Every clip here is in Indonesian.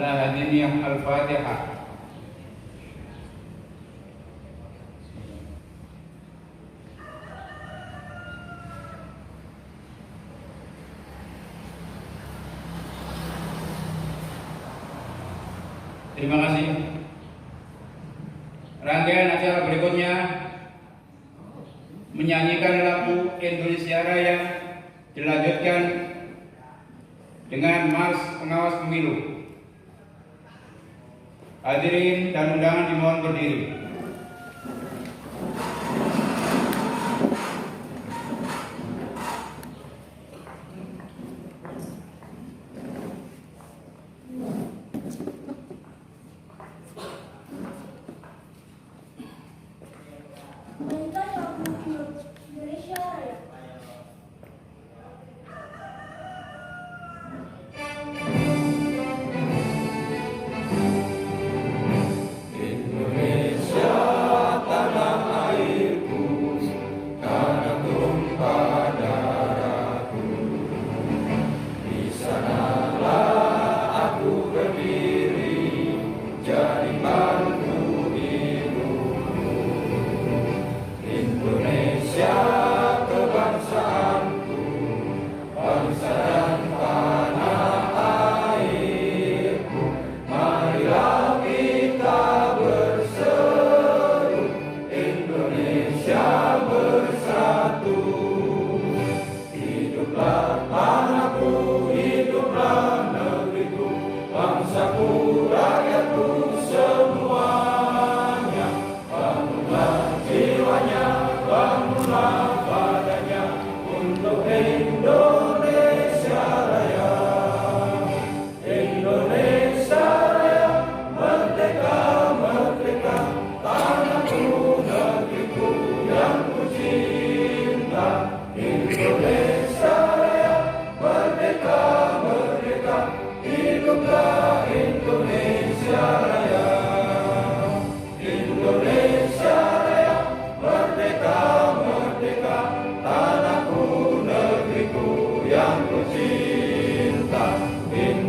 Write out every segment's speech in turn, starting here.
ala hadiniyah al-Fatihah. Terima kasih. Rangkaian acara berikutnya menyanyikan lagu Indonesia Raya dilanjutkan dengan Mars Pengawas Pemilu. Hadirin dan undangan dimohon berdiri.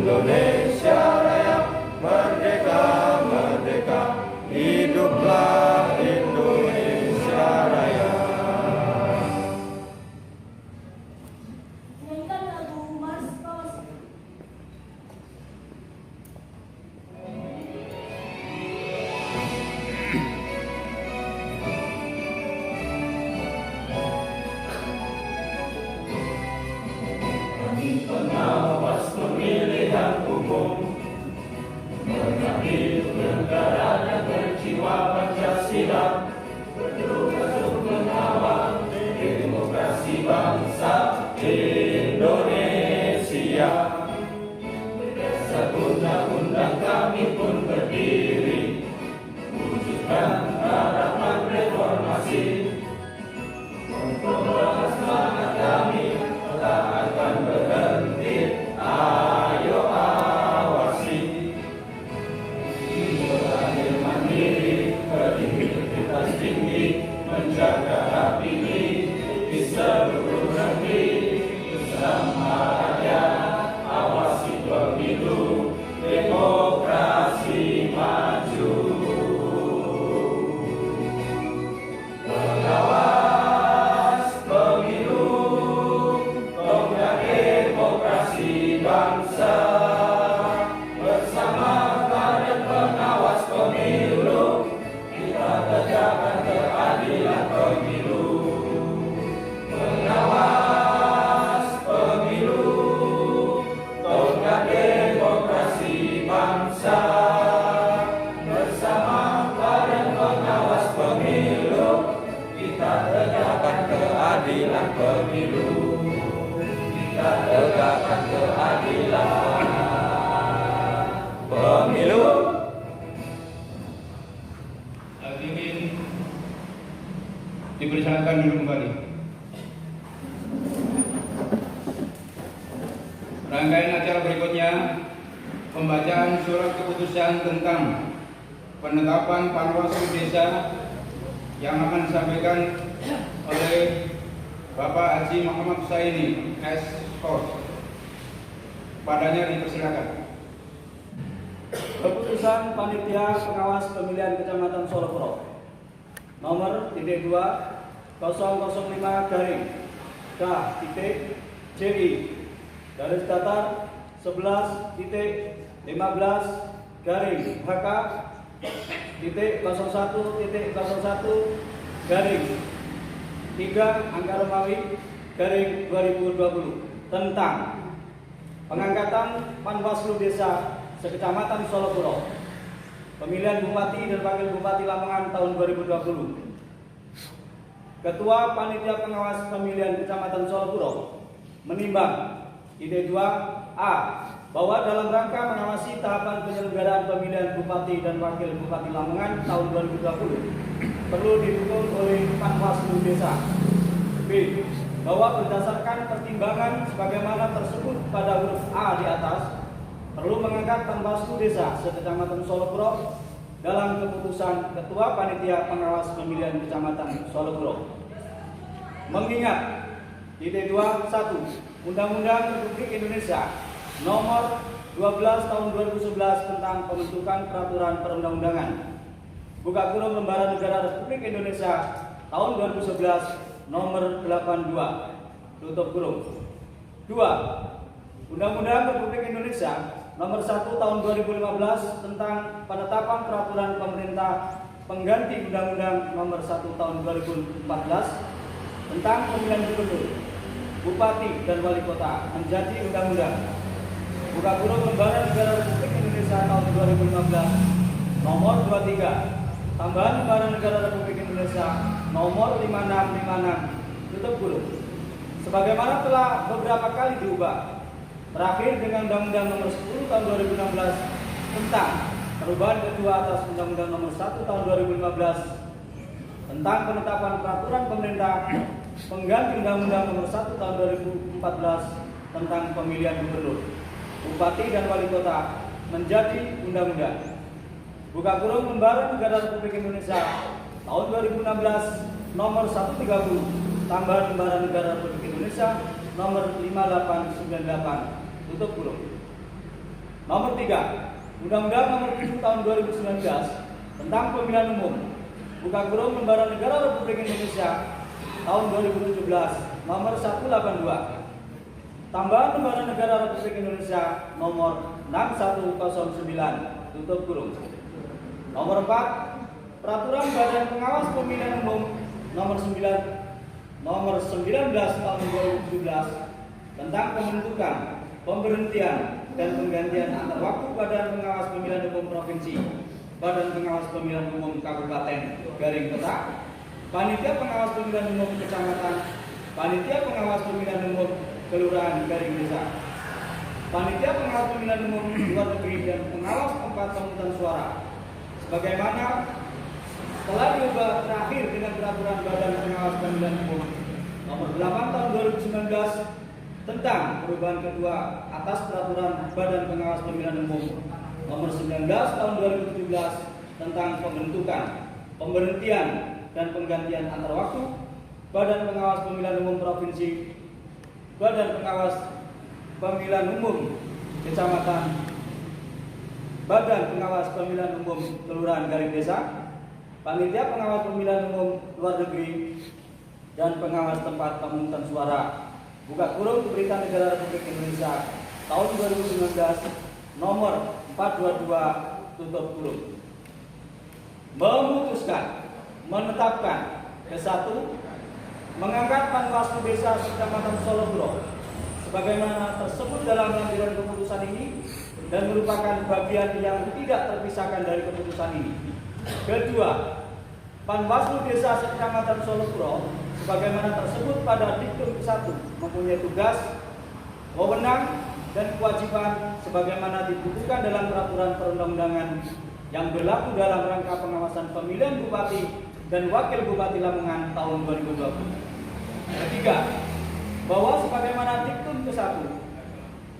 Indonesia Raya. Dipersilakan dulu kembali. Rangkaian acara berikutnya pembacaan surat keputusan tentang penetapan Panwaslu Desa yang akan disampaikan oleh Bapak Haji Muhammad Husaini S. Kos. Padanya dipersilakan. Keputusan Panitia Pengawas Pemilihan Kecamatan Solokuro nomor -2 005 garing K titik JI garis datar 11.15 garing HK titik 01.01 garing 3 angka Romawi garing 2020 tentang pengangkatan Panwaslu Desa Sekecamatan Solokuro, pemilihan Bupati dan Wakil Bupati Lamongan tahun 2020. Ketua Panitia Pengawas Pemilihan Kecamatan Solokuro menimbang ide 2A bahwa dalam rangka mengawasi tahapan penyelenggaraan pemilihan Bupati dan Wakil Bupati Lamongan tahun 2020 perlu didukung oleh Panwaslu Desa. B. Bahwa berdasarkan pertimbangan sebagaimana tersebut pada huruf A di atas, perlu mengangkat Panwaslu Desa Sekecamatan Solokuro dalam keputusan Ketua Panitia Pengawas Pemilihan Kecamatan Solokuro. Mengingat ide 2.1 Undang-Undang Republik Indonesia Nomor 12 Tahun 2011 tentang pembentukan peraturan perundang-undangan. Buka kurung Lembaran Negara Republik Indonesia tahun 2011 Nomor 82 tutup kurung. 2. Undang-Undang Republik Indonesia Nomor 1 Tahun 2015 tentang penetapan peraturan pemerintah pengganti Undang-Undang Nomor 1 Tahun 2014 tentang pemilihan gubernur, bupati dan wali kota menjadi undang-undang. Buka kurung Lembaran Negara Republik Indonesia tahun 2015 Nomor 23 tambahan Lembaran Negara Republik Indonesia Nomor 5656 tutup kurung. Sebagaimana telah beberapa kali diubah, terakhir dengan Undang-Undang Nomor 10 Tahun 2016 tentang perubahan kedua atas Undang-Undang Nomor 1 Tahun 2015 tentang penetapan peraturan pemerintah pengganti Undang-Undang Nomor 1 Tahun 2014 tentang pemilihan gubernur, bupati dan wali kota menjadi undang-undang. Buka kurung Lembaran Negara Republik Indonesia tahun 2016 Nomor 130 tambahan Lembaran Negara Republik Indonesia Nomor 5898 tutup kurung. Nomor 3 Undang-Undang Nomor 7 Tahun 2019 tentang pemilihan umum. Buka kurung Lembaran Negara Republik Indonesia tahun 2017 Nomor 182 tambahan Lembaran Negara Republik Indonesia Nomor 6109 tutup kurung. Nomor 4 Peraturan Badan Pengawas Pemilihan Umum Nomor 19 Tahun 2017 tentang pembentukan, pemberhentian dan penggantian antar waktu Badan Pengawas Pemilihan Umum Provinsi, Badan Pengawas Pemilihan Umum Kabupaten garing Kota, Panitia Pengawas Pemilihan Umum Kecamatan, Panitia Pengawas Pemilihan Umum Kelurahan garing Desa, Panitia Pengawas Pemilihan Umum Luar Negeri dan Pengawas Tempat Pemungutan Suara, sebagaimana telah diubah terakhir dengan Peraturan Badan Pengawas Pemilihan Umum Nomor 8 Tahun 2019 tentang perubahan kedua atas Peraturan Badan Pengawas Pemilihan Umum Nomor 19 Tahun 2017 tentang pembentukan, pemberhentian dan penggantian antar waktu Badan Pengawas Pemilihan Umum Provinsi, Badan Pengawas Pemilihan Umum Kecamatan, Badan Pengawas Pemilihan Umum Kelurahan garing Desa, Panitia Pengawas Pemilihan Umum Luar Negeri dan Pengawas Tempat Pemungutan Suara. Buka kurung Berita Negara Republik Indonesia tahun 2019 Nomor 422 tutup kurung. Memutuskan menetapkan ke-1 mengangkat Panwaslu Desa Sekecamatan Solokuro sebagaimana tersebut dalam lampiran keputusan ini dan merupakan bagian yang tidak terpisahkan dari keputusan ini. Kedua, Panwaslu Desa Sekecamatan Solokuro sebagaimana tersebut pada diktum ke-1 mempunyai tugas, wewenang dan kewajiban sebagaimana dibutuhkan dalam peraturan perundang-undangan yang berlaku dalam rangka pengawasan pemilihan Bupati dan Wakil Bupati Lamongan tahun 2020. Ketiga, bahwa sebagaimana diktum ke-1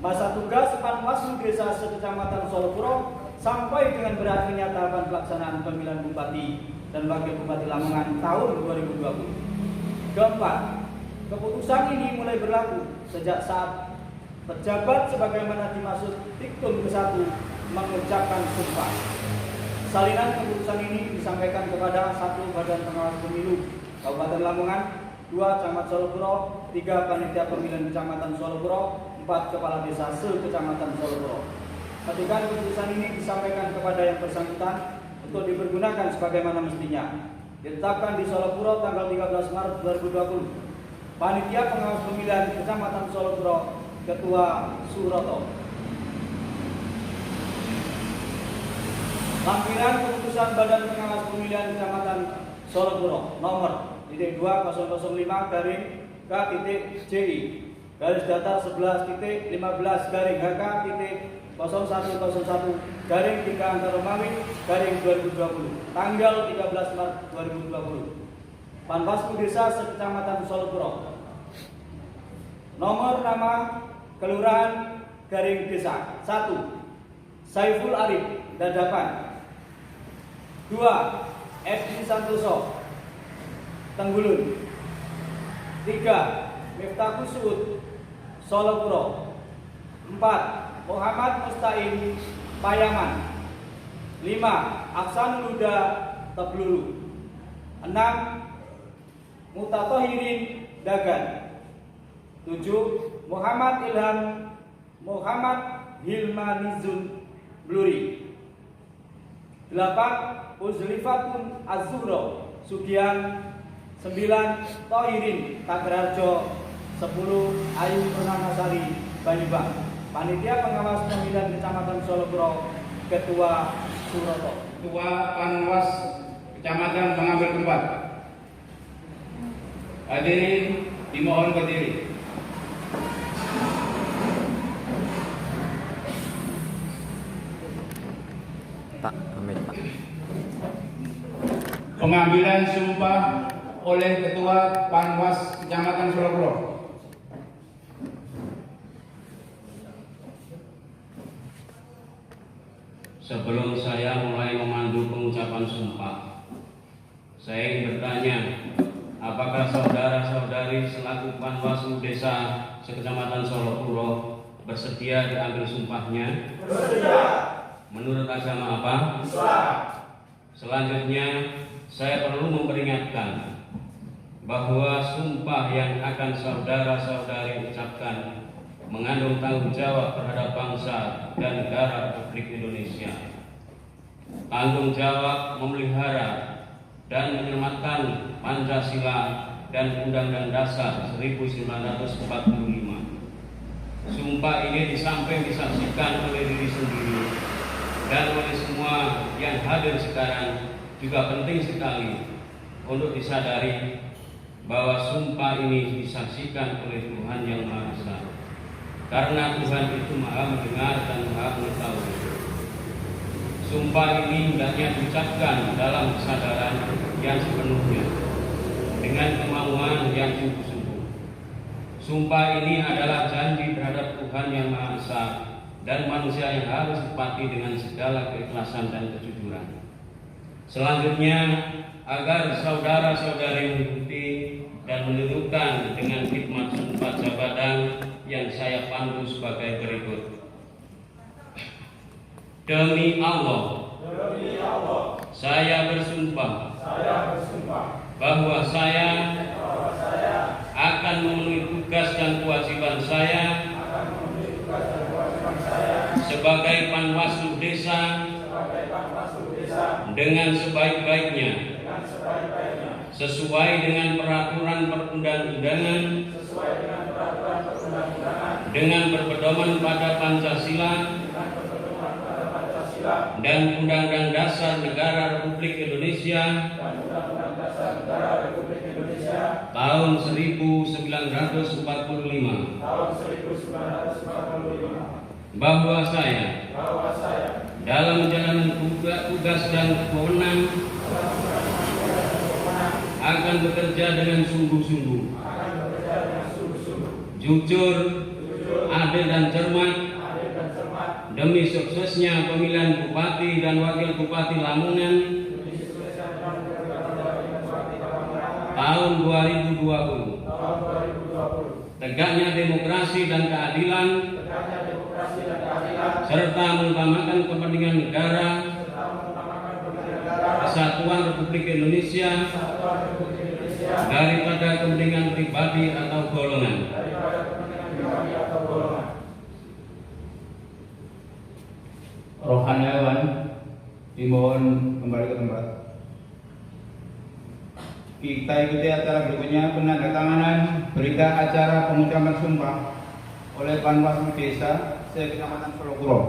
masa tugas Panwaslu Desa Sekecamatan Solokuro sampai dengan berakhirnya tahapan pelaksanaan pemilihan Bupati dan Wakil Bupati Lamongan tahun 2020. Keempat, keputusan ini mulai berlaku sejak saat pejabat sebagaimana dimaksud diktum ke-1 mengucapkan sumpah. Salinan keputusan ini disampaikan kepada 1 Badan Pengawas Pemilu Kabupaten Lamongan, 2 Camat Solokuro, 3 Panitia Pemilihan Kecamatan Solokuro, 4 Kepala Desa se-Kecamatan Solokuro. Ketika keputusan ini disampaikan kepada yang bersangkutan untuk dipergunakan sebagaimana mestinya. Ditetapkan di Solokuro tanggal 13 Maret 2020. Panitia Pengawas Pemilihan Kecamatan Solokuro, Ketua Suroto. Lampiran keputusan Badan Pengawas Pemilihan Kecamatan Solokuro nomor 2005-K.JI garis datar 11.15-HK.00101-3/Romawi-2020 tanggal 13 Maret 2020. Panwaslu Desa se-Kecamatan Solokuro. Nomor nama kelurahan garing desa 1 Saiful Arif Dadapan, 2 F.D. Santoso Tenggulun, 3 Miftahul Suud Solokuro, 4 Muhammad Musta'in Payaman, 5 Aksanul Huda Teblulu, 6 Mutatohirin Dagan, 7 Muhammad Hilmanizun Bluri, 8 Uzlifatun Az-Zuhro Sugian, 9 Tohirin Tagerarjo, 10 Ayu Purnamasari Banyubang. Panitia Pengawas Pemilihan Kecamatan Solokuro, Ketua Suroto. Ketua Panwas Kecamatan mengambil tempat. Hadirin dimohon berdiri. Pak, Amin, Pak. Pengambilan sumpah oleh Ketua Panwas Kecamatan Solokuro. Sebelum saya mulai memandu pengucapan sumpah, saya ingin bertanya, apakah saudara-saudari selaku Panwaslu Desa se-Kecamatan Solokuro bersedia diambil sumpahnya? Bersedia. Menurut agama apa? Islam. Selanjutnya, saya perlu memperingatkan bahwa sumpah yang akan saudara-saudari ucapkan mengandung tanggung jawab terhadap bangsa dan negara Republik Indonesia. Tanggung jawab memelihara dan menyelamatkan Pancasila dan Undang-Undang Dasar 1945. Sumpah ini disaksikan oleh diri sendiri dan oleh semua yang hadir sekarang. Juga penting sekali untuk disadari bahwa sumpah ini disaksikan oleh Tuhan Yang Maha Esa. Karena Tuhan itu Maha mendengar dan Maha mengetahui. Sumpah ini hendaknya diucapkan dalam kesadaran yang sepenuhnya, dengan kemauan yang sungguh-sungguh. Sumpah ini adalah janji terhadap Tuhan Yang Maha Esa dan manusia yang harus tepati dengan segala keikhlasan dan kejujuran. Selanjutnya, agar saudara-saudari mengikuti dan menunjukkan dengan khidmat sumpah jabatan yang saya pandu sebagai berikut. Demi Allah, saya bersumpah bahwa saya akan memenuhi tugas dan kewajiban saya sebagai Panwaslu Desa dengan sebaik-baiknya, sesuai dengan peraturan perundang-undangan, dengan berpedoman pada Pancasila dan Undang-Undang Dasar Negara Republik Indonesia tahun 1945, bahwa saya dalam menjalankan tugas dan kewenangan akan bekerja dengan sungguh-sungguh, jujur, adil dan cermat demi suksesnya pemilihan Bupati dan Wakil Bupati Lamongan tahun 2020. Tegaknya demokrasi dan keadilan serta mengutamakan kepentingan negara, kesatuan Republik Indonesia daripada kepentingan pribadi atau golongan. Rohaniawan dimohon kembali ke tempat. Kita ikuti acara berikutnya, penandatanganan berita acara pengucapan sumpah oleh Panwaslu Desa Kecamatan Solokuro.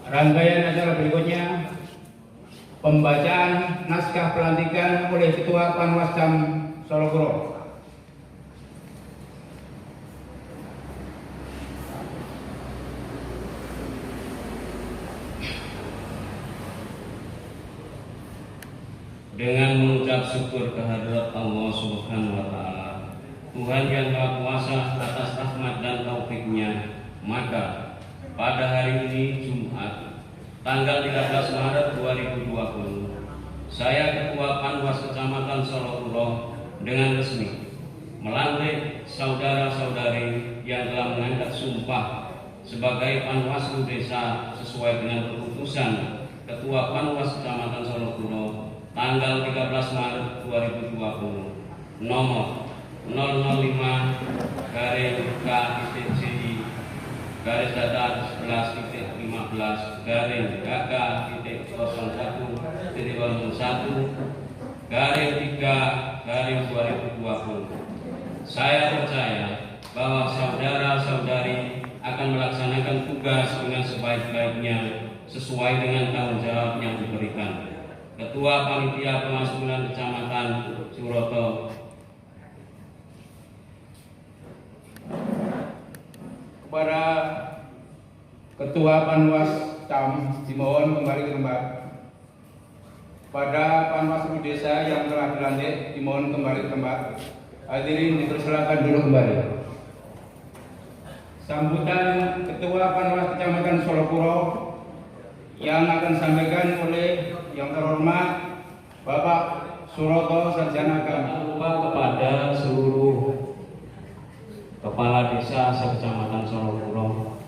Rangkaian acara berikutnya, pembacaan naskah pelantikan oleh Ketua Panwascam Solokuro. Dengan mengucap syukur kehadirat Allah Subhanahu wa Ta'ala, Tuhan yang Maha Kuasa atas rahmat dan taufik-Nya, maka pada hari ini Jumat, tanggal 13 Maret 2020, saya Ketua Panwas Kecamatan Solokuro dengan resmi melantik saudara-saudari yang telah mengangkat sumpah sebagai Panwaslu Desa sesuai dengan keputusan Ketua Panwas Kecamatan Solokuro tanggal 13 Maret 2020 nomor 005/K-CI garis datar 11.15 garing KK.01.01 garing 3 garing 2020. Saya percaya bahwa saudara-saudari akan melaksanakan tugas dengan sebaik-baiknya sesuai dengan tanggung jawab yang diberikan. Ketua Panitia Pengasuhan Kecamatan Suroto, kepada Ketua Panwas Cam dimohon kembali ke tempat. Pada Panwaslu Desa yang telah dilantik dimohon kembali ke tempat. Hadirin dipersilakan duduk kembali. Sambutan Ketua Panwas Kecamatan Solokuro yang akan disampaikan oleh yang terhormat Bapak Suroto Sarjana Agama. lupa kepada seluruh Kepala Desa se-Kecamatan Solokuro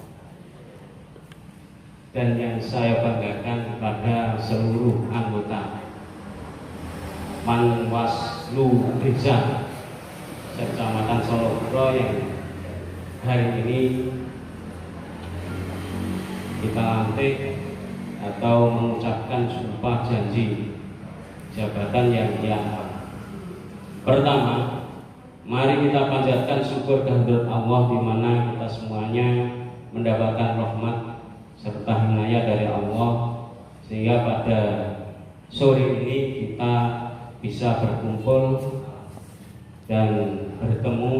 dan yang saya banggakan kepada seluruh anggota Panwaslu Desa se-Kecamatan Solokuro yang hari ini kita lantik atau mengucapkan sumpah janji jabatan yang diangkat. Pertama, mari kita panjatkan syukur kehadirat Allah di mana kita semuanya mendapatkan rahmat serta inayah dari Allah sehingga pada sore ini kita bisa berkumpul dan bertemu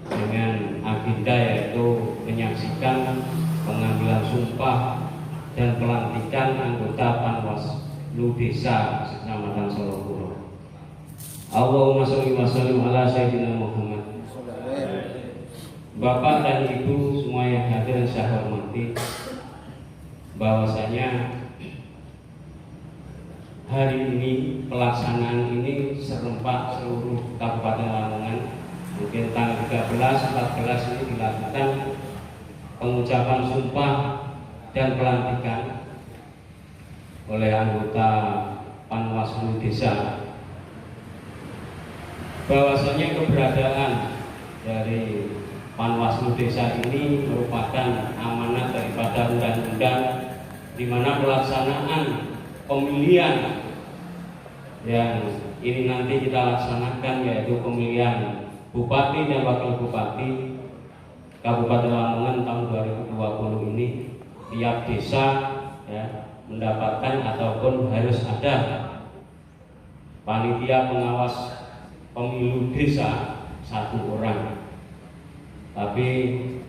dengan agenda yaitu menyaksikan pengambilan sumpah dan pelantikan anggota Panwaslu Desa Kecamatan Solokuro. Allahumma sholli wa sallim ala sayyidina Muhammad. Bapak dan Ibu semua yang hadir dan saya hormati, bahwasanya hari ini pelaksanaan ini serempak seluruh Kabupaten Lamongan. Mungkin tanggal 13, 14 ini dilakukan pengucapan sumpah dan pelantikan oleh anggota Panwaslu Desa. Bahwasanya keberadaan dari Panwaslu Desa ini merupakan amanat daripada undang-undang di mana pelaksanaan pemilihan yang ini nanti kita laksanakan, yaitu pemilihan Bupati dan Wakil Bupati Kabupaten Lamongan tahun 2020 ini, tiap desa ya, mendapatkan ataupun harus ada panitia pengawas pemilu desa 1 orang. Tapi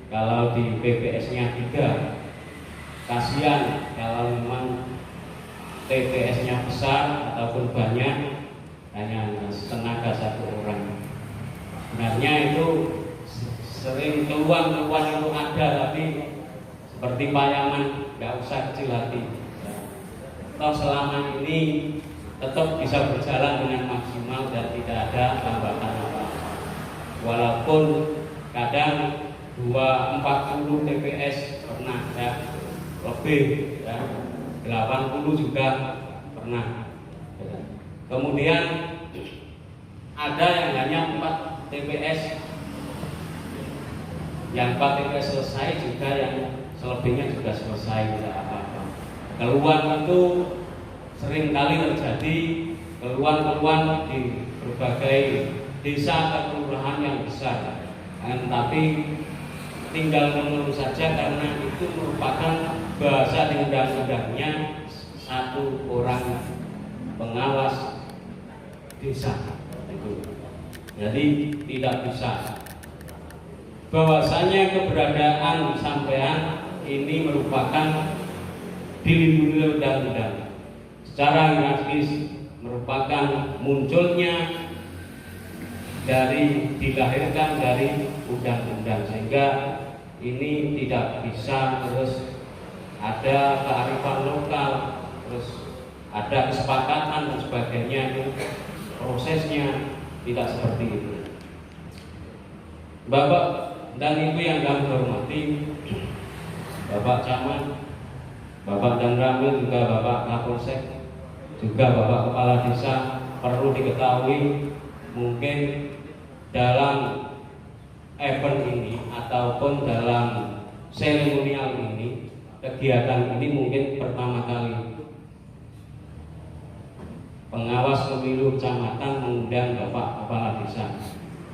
kalau di PPS-nya 3, kasihan kalau memang TPS-nya besar ataupun banyak, hanya tenaga 1 orang. Sebenarnya itu sering keluhan-keluhan itu ada, tapi seperti payangan, nggak usah kecil hati. Toh selama ini tetap bisa berjalan dengan maksimal dan tidak ada hambatan apa-apa. Walaupun kadang 40 TPS pernah ya, lebih ya, 80 juga pernah. Kemudian ada yang hanya 4 TPS, yang 4 TPS selesai, juga yang selebihnya juga selesai, tidak apa-apa. Keluhan itu sering kali terjadi, keluhan-keluhan di berbagai desa atau kelurahan yang besar. Tapi tinggal mengeluh saja, karena itu merupakan bahasa di undang-undangnya 1 orang pengawas desa. Jadi tidak bisa. Bahwasanya keberadaan sampean ini merupakan dilindungi undang-undang. Secara hierarkis merupakan munculnya dilahirkan dari undang-undang, sehingga ini tidak bisa terus ada kearifan lokal, terus ada kesepakatan dan sebagainya. Itu prosesnya tidak seperti itu. Bapak dan Ibu yang kami hormati, Bapak Camat, Bapak Dan Ramil, juga Bapak Kapolsek, juga Bapak Kepala Desa, perlu diketahui mungkin dalam event ini ataupun dalam seremonial ini, kegiatan ini mungkin pertama kali pengawas pemilu kecamatan mengundang Bapak Kepala Desa,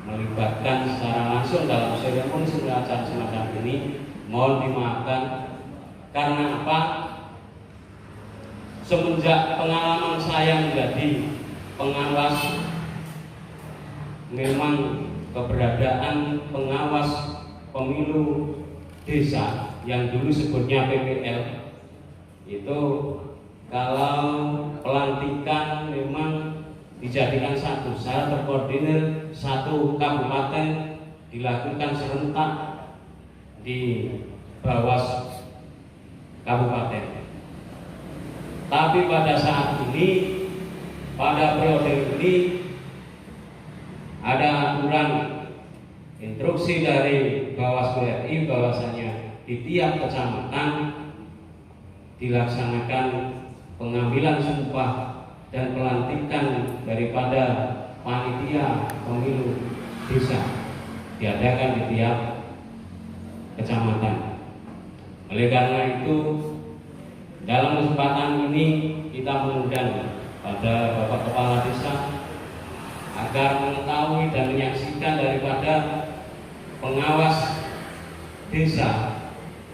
melibatkan secara langsung dalam seremoni acara semacam ini. Mohon dimaafkan, karena apa? Semenjak pengalaman saya menjadi pengawas, memang keberadaan pengawas pemilu desa yang dulu sebutnya PPL itu, kalau pelantikan memang dijadikan satu, secara terkoordinir 1 kabupaten dilakukan serentak di Bawas kabupaten. Tapi pada saat ini, pada periode ini, ada aturan instruksi dari Bawaslu RI bahwasanya di tiap kecamatan dilaksanakan pengambilan sumpah dan pelantikan daripada panitia pemilu desa, diadakan di tiap kecamatan. Oleh karena itu, dalam kesempatan ini kita mengundang pada Bapak Kepala Desa agar mengetahui dan menyaksikan daripada pengawas desa.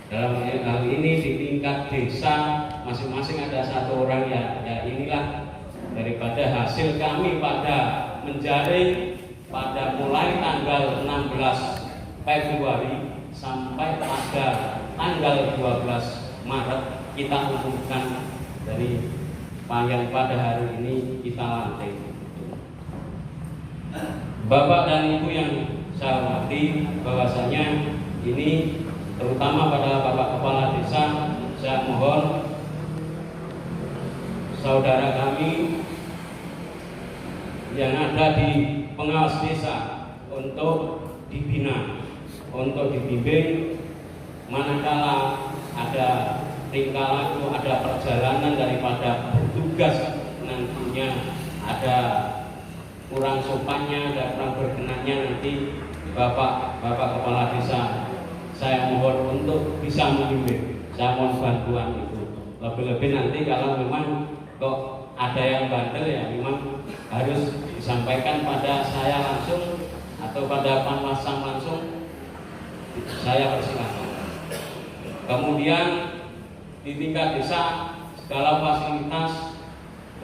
Dalam hal ini di tingkat desa masing-masing ada 1 orang ya inilah daripada hasil kami pada menjaring pada mulai tanggal 16 Februari sampai pada tanggal 12 Maret kita umumkan dari yang pada hari ini kita lantik. Bapak dan Ibu yang saya hormati bahwasanya ini terutama pada Bapak Kepala Desa, saya mohon saudara kami yang ada di pengawas desa untuk dibina, untuk dibimbing manakala ada tingkah laku, ada perjalanan daripada bertugas nantinya ada kurang sopannya, ada kurang berkenannya, nanti Bapak Kepala Desa saya mohon untuk bisa membimbing, saya mohon bantuan itu. Lebih-lebih nanti kalau memang kok ada yang bandel ya memang harus disampaikan pada saya langsung atau pada Panwasam langsung, saya persilakan. Kemudian di tingkat desa segala fasilitas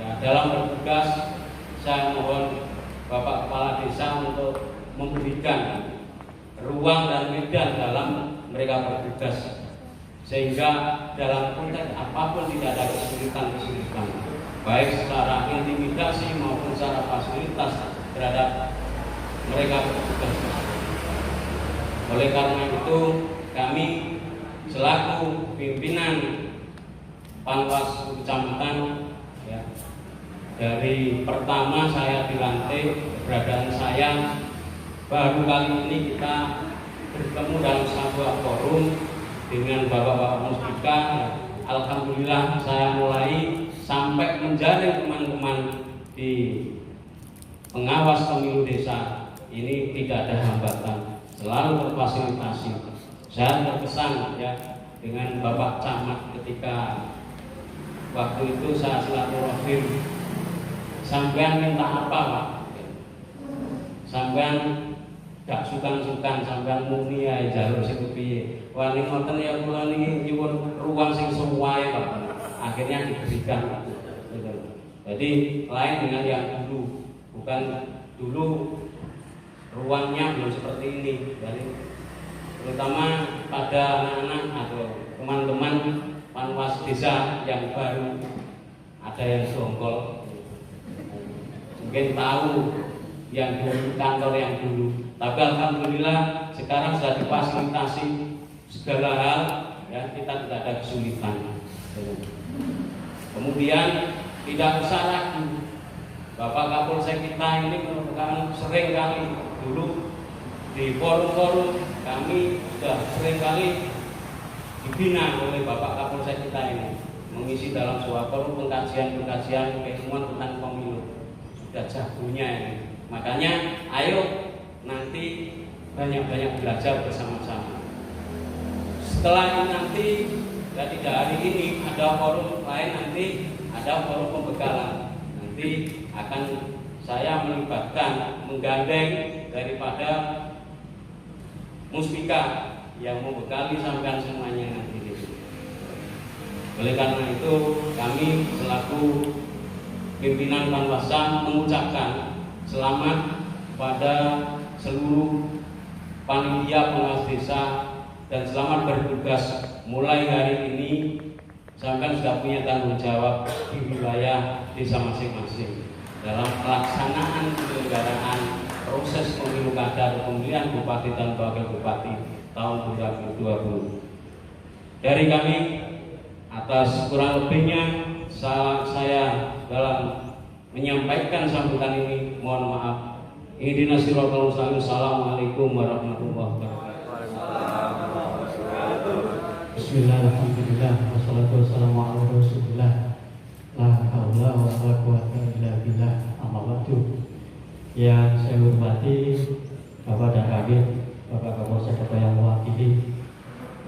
ya, dalam bertugas saya mohon Bapak Kepala Desa untuk memberikan ruang dan medan dalam mereka bertugas sehingga dalam konteks apapun tidak ada kesulitan baik secara intimidasi maupun secara fasilitas terhadap mereka bertugas. Oleh karena itu kami selaku pimpinan Panwas Kecamatan ya, dari pertama saya dilantik keberadaan saya baru kali ini kita bertemu dalam sebuah forum dengan bapak-bapak muspika. Alhamdulillah saya mulai sampai menjaring teman-teman di pengawas pemilu desa ini tidak ada hambatan, selalu terfasilitasi. Saya terkesan ya dengan Bapak Camat ketika waktu itu saya silaturahim, sampean minta apa Pak? Sampean gak sukan-sukan, sampean muni ae jalur sing kepiye. Wah ning ngoten ya kula niki nyuwun ruang sing sesuai Pak. Akhirnya diberikan Pak. Jadi lain dengan yang dulu, bukan dulu ruangnya belum seperti ini. Jadi terutama pada anak-anak atau teman-teman Panwas desa yang baru ada yang songkol, mungkin tahu yang dulu kantor yang dulu. Tapi alhamdulillah sekarang sudah difasilitasi segala hal ya, kita tidak ada kesulitan. Kemudian tidak usah ragu, Bapak Kapolsek kita ini merupakan sering kali dulu di forum-forum kami sudah sering kali dibina oleh Bapak Kapolsek kita ini mengisi dalam sebuah forum pengkajian keilmuan tentang pemilu, sudah jagonya ini. Makanya ayo nanti banyak-banyak belajar bersama-sama. Setelah ini nanti ya tidak hari ini ada forum lain, nanti ada forum pembekalan. Nanti akan saya melibatkan menggandeng daripada muspika yang membekali sampean semuanya nanti. Oleh karena itu kami selaku pimpinan Panwasam mengucapkan selamat pada seluruh panitia pengawas desa dan selamat bertugas. Mulai hari ini sampean sudah punya tanggung jawab di wilayah desa masing-masing dalam pelaksanaan penyelenggaraan proses pemilu kada pemilihan bupati dan wakil bupati tahun 2020. Dari kami atas kurang lebihnya saya dalam menyampaikan sambutan ini mohon maaf. Ihdinas siratal mustaqim. Assalamualaikum warahmatullahi wabarakatuh. Bismillahirrahmanirrahim. Wassalatu wassalamu ala Rasulillah. La haula wa la quwwata illa billah. Amma ba'du. Yang saya hormati Bapak dan Kabid, Bapak Kapolsek yang mewakili,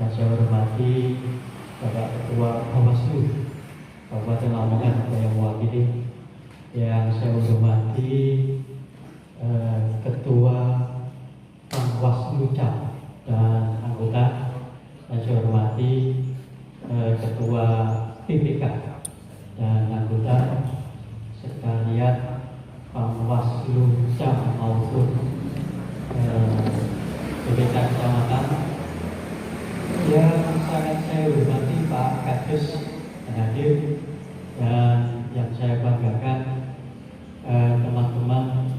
yang saya hormati Bapak Ketua Bawaslu Kabupaten Lamongan yang mewakili, yang saya hormati Ketua Panwaslu Cap dan anggota, yang saya hormati Ketua PPK dan anggota sekalian Panwaslu Cap maupun PPK Kecamatan. Yang sangat saya hormati Pak Kades yang hadir, dan yang saya banggakan teman-teman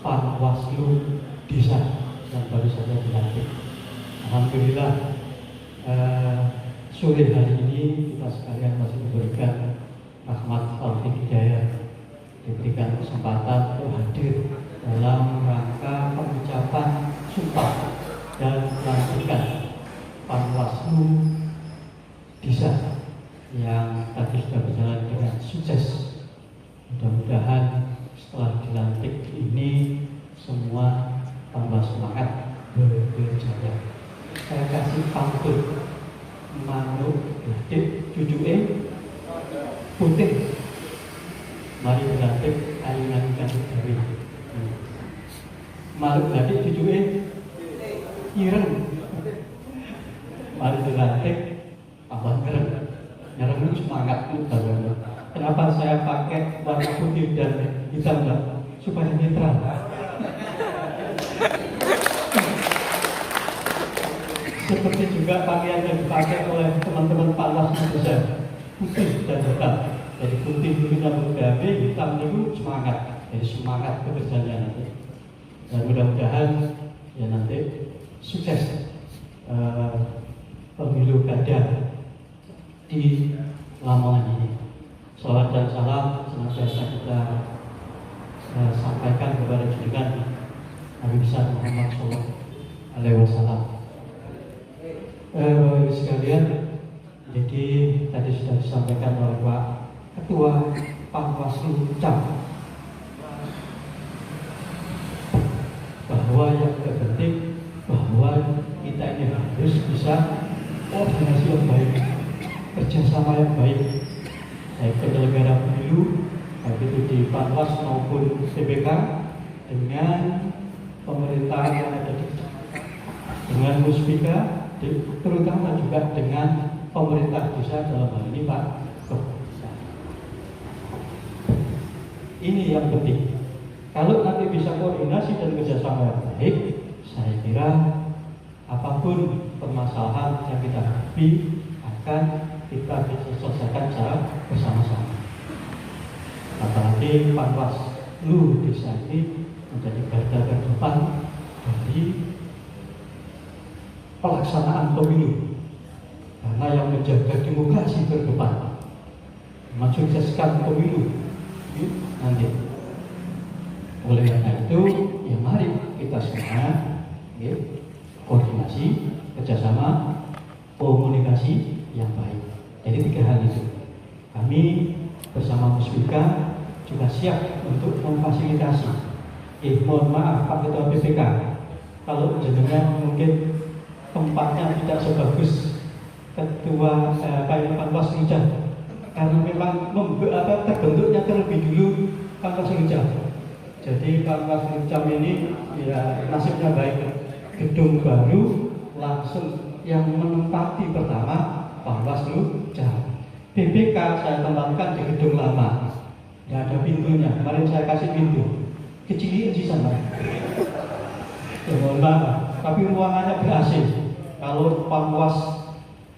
Panwaslu Desa Alhamdulillah sore hari ini kita sekalian masih diberikan rahmat taufik hidayah, diberikan kesempatan untuk hadir dalam rangka pengucapan sumpah dan pelantikan Panwaslu Desa yang tadi sudah berjalan dengan sukses. Mudah-mudahan setelah dilantik ini semua tambah semangat berjaya. Saya kasih pantun manuk gede cucuke putih, mari dilantik ayunan kanthi gawe. Manuk gede cucuke ireng, mari dilantik tambah keren. Nyereng semangat banget. Kenapa saya pakai warna putih dan hitam, Mbak? Supaya netral. Seperti juga pakaian yang dipakai oleh teman-teman Panwaslu Desa, putih dan hitam. Jadi putih itu rambut gawe, hitam itu semangat. Jadi semangat bekerjanya nanti. Dan mudah-mudahan ya nanti sukses pemilu kada di Lamongan ini. Salawat dan salam senantiasa kita sampaikan kepada junjungan Nabi besar Muhammad Sallallahu Alaihi Wasallam. Sekalian, jadi tadi sudah disampaikan oleh Pak Ketua Panwaslu Cam bahwa yang terpenting bahwa kita ini harus bisa koordinasi yang baik, kerjasama yang baik, baik penyelenggara pemilu, baik itu di Panwas maupun PPK, dengan pemerintah yang ada di dengan Muspika, terutama juga dengan pemerintah desa dalam hal ini Pak Ketua. Ini yang penting. Kalau nanti bisa koordinasi dan kerjasama yang baik, saya kira apapun permasalahan yang kita hadapi akan kita bisa selesaikan secara bersama-sama. Apalagi Panwaslu Desa ini menjadi garda terdepan dari pelaksanaan pemilu, karena yang menjaga demokrasi terdepan, mensukseskan pemilu nanti. Oleh karena itu, ya mari kita semua koordinasi, kerjasama, komunikasi yang baik. Jadi 3 hal itu. Kami bersama Muspika juga siap untuk memfasilitasi. Mohon maaf Pak Ketua PPK, kalau jenengan mungkin tempatnya tidak sebagus Ketua Panwaslu Cam, karena memang terbentuknya terlebih dulu Panwaslu Cam. Jadi Panwaslu Cam ini ya nasibnya baik, gedung baru langsung yang menempati pertama Panwaslu Cam. PPK saya tempatkan di gedung lama, nggak ada pintunya. Kemarin saya kasih pintu, kecil sih sana. Ya mohon maaf, tapi ruangannya ber-AC. Kalau Panwas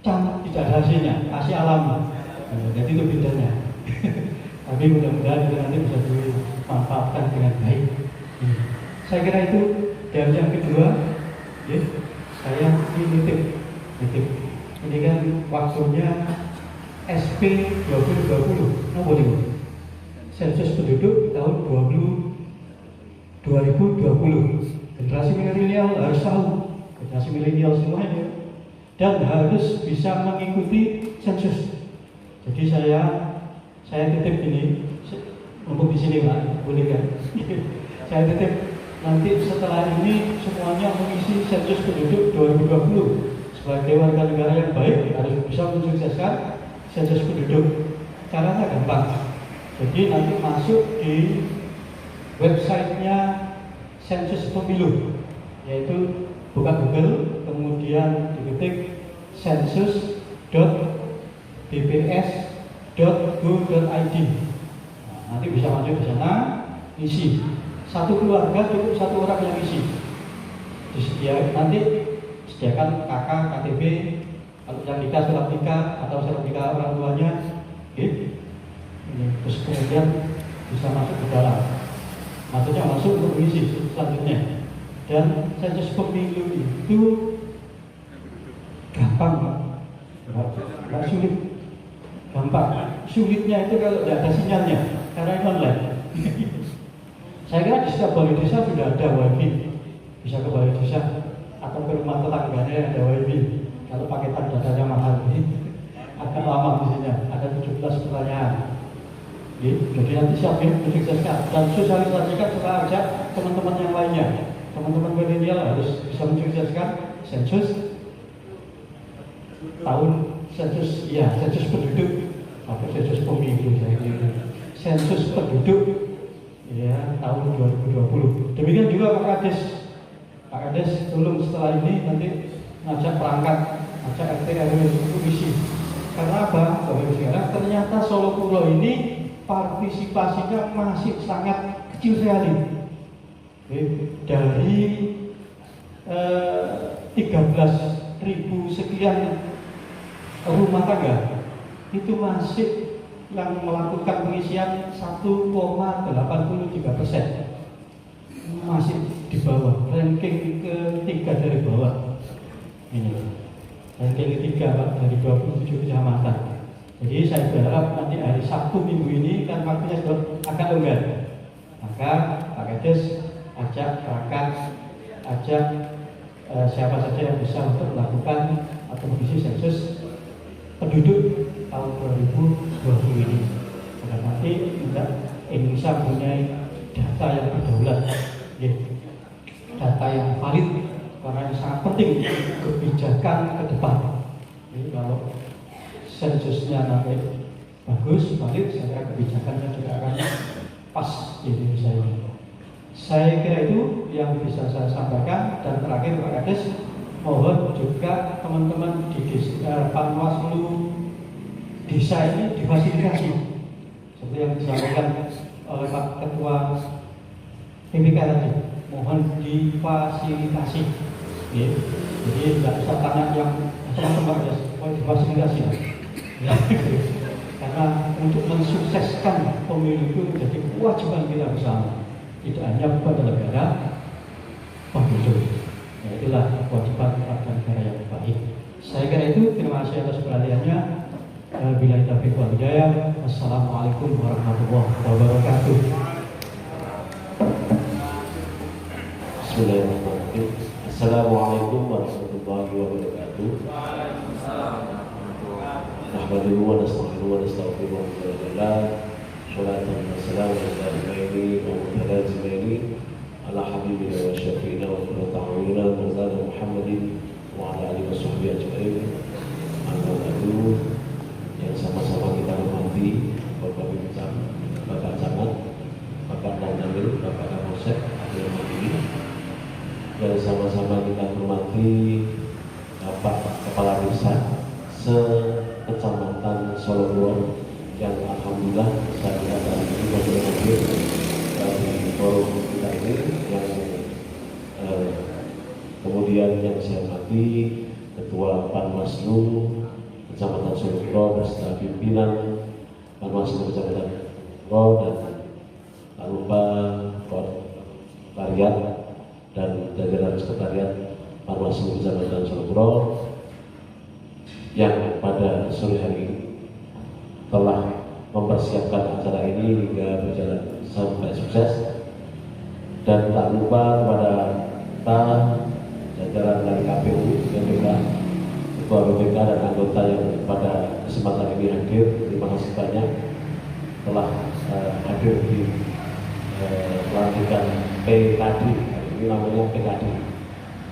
Cam tidak ada AC-nya, AC alam. Jadi itu bedanya. Tapi mudah-mudahan itu nanti bisa dimanfaatkan dengan baik. Saya kira itu. Dan yang kedua, saya ini nitip. Ini kan waktunya SP 2020, nomor ini. Sensus penduduk tahun 2020. Generasi milenial harus tahu, generasi milenial semuanya, dan harus bisa mengikuti sensus. Jadi saya titip ini, untuk di sini Pak, boleh kan? Saya titip nanti setelah ini semuanya mengisi sensus penduduk 2020 sebagai warga negara yang baik, harus bisa mensukseskan sensus penduduk. Caranya gampang. Jadi nanti masuk di websitenya sensus pemilu, yaitu buka Google, kemudian diketik sensus.bps.go.id. Nanti bisa masuk di sana, isi. Satu keluarga cukup 1 orang yang isi. Nanti sediakan KK, KTP, kalau yang nikah surat nikah atau surat nikah orang tuanya, terus kemudian bisa masuk ke dalam. Maksudnya masuk untuk mengisi selanjutnya. Dan sensus pemilu itu sulit, gampang. Sulitnya itu kalau tidak ada sinyalnya, karena ini online. Saya kira di setiap balai desa sudah ada wifi, bisa ke balai desa atau ke rumah tetangganya ada wifi. Kalau paketan datanya mahal, agak lama biasanya, ada 17 pertanyaan. Jadi nanti siapin, mensukseskan dan sosialisasikan setelah ajak teman-teman yang lainnya. Teman-teman milenial harus bisa mensukseskan sensus tahun sensus penduduk atau sensus pemilu saya kira. Sensus penduduk ya tahun 2020. Demikian juga Pak Kades tolong setelah ini nanti ngajak perangkat, ngajak RT RW untuk isi. Karena apa? Karena ternyata Solo Puro ini partisipasinya masih sangat kecil sekali. Dari 13.000 sekian rumah tangga itu masih yang melakukan pengisian 1,83%, masih di bawah, ranking ketiga dari bawah. Ini ranking ketiga Pak, dari 27 kecamatan. Jadi saya berharap nanti hari Sabtu minggu ini kan waktunya sudah agak longgar, maka Pak Kades ajak perangkat, ajak siapa saja yang bisa untuk melakukan atau mengisi sensus penduduk tahun 2020 ini. Karena nanti Indonesia mempunyai data yang berdaulat, data yang valid, karena ini sangat penting kebijakan ke depan. Jadi kalau sensusnya nanti bagus, valid, saya kira kebijakannya juga akan pas di Indonesia ini. Saya kira itu yang bisa saya sampaikan. Dan terakhir Pak Kades, mohon juga teman-teman di Panwaslu desa ini difasilitasi seperti yang disampaikan oleh Pak Ketua PPK tadi, mohon difasilitasi. Jadi tidak usah tanya yang teman-teman ya, mohon difasilitasi. Karena untuk mensukseskan pemilu itu menjadi kewajiban kita bersama, tidak hanya kepada negara pemilu. Ya, itulah kewajiban warga negara yang baik. Saya kira itu. Terima kasih atas perhatiannya. Bila taufiq wal hidayah. Wassalamualaikum warahmatullahi wabarakatuh. Bismillahirrahmanirrahim. Assalamualaikum warahmatullahi wabarakatuh. Nahmaduhu wa nasta'inuhu wa nastaghfiruh wa nastaghfirullah. Sholatan wa salamun ala nabiyyina wa ala alihi ala habibina wa syafiina wa qurrata a'yunina Muhammadin wa ala alihi wa sahbihi ajma'in. Amma ba'du. Yang sama-sama kita hormati Bapak Bintang, Bapak Camat, Bapak Danamil, Bapak Kapolsek, Akhil Madini. Dan sama-sama kita hormati Bapak Kepala Desa se-Kecamatan Solo Puro yang alhamdulillah saya kira juga sudah hadir di forum kita ini. Yang kemudian yang saya hormati Ketua Panwaslu Kecamatan Solo Puro beserta pimpinan Panwaslu Kecamatan Puro dan tak lupa Sekretariat dan jajaran Sekretariat Panwaslu Kecamatan Solo Puro yang pada sore hari ini telah mempersiapkan acara ini hingga berjalan sampai sukses. Dan tak lupa kepada kita jajaran dari KPU, BPK, Ketua BPK dan anggota yang pada kesempatan ini hadir. Terima kasih banyak telah hadir di pelantikan PKD. Ini namanya PKD,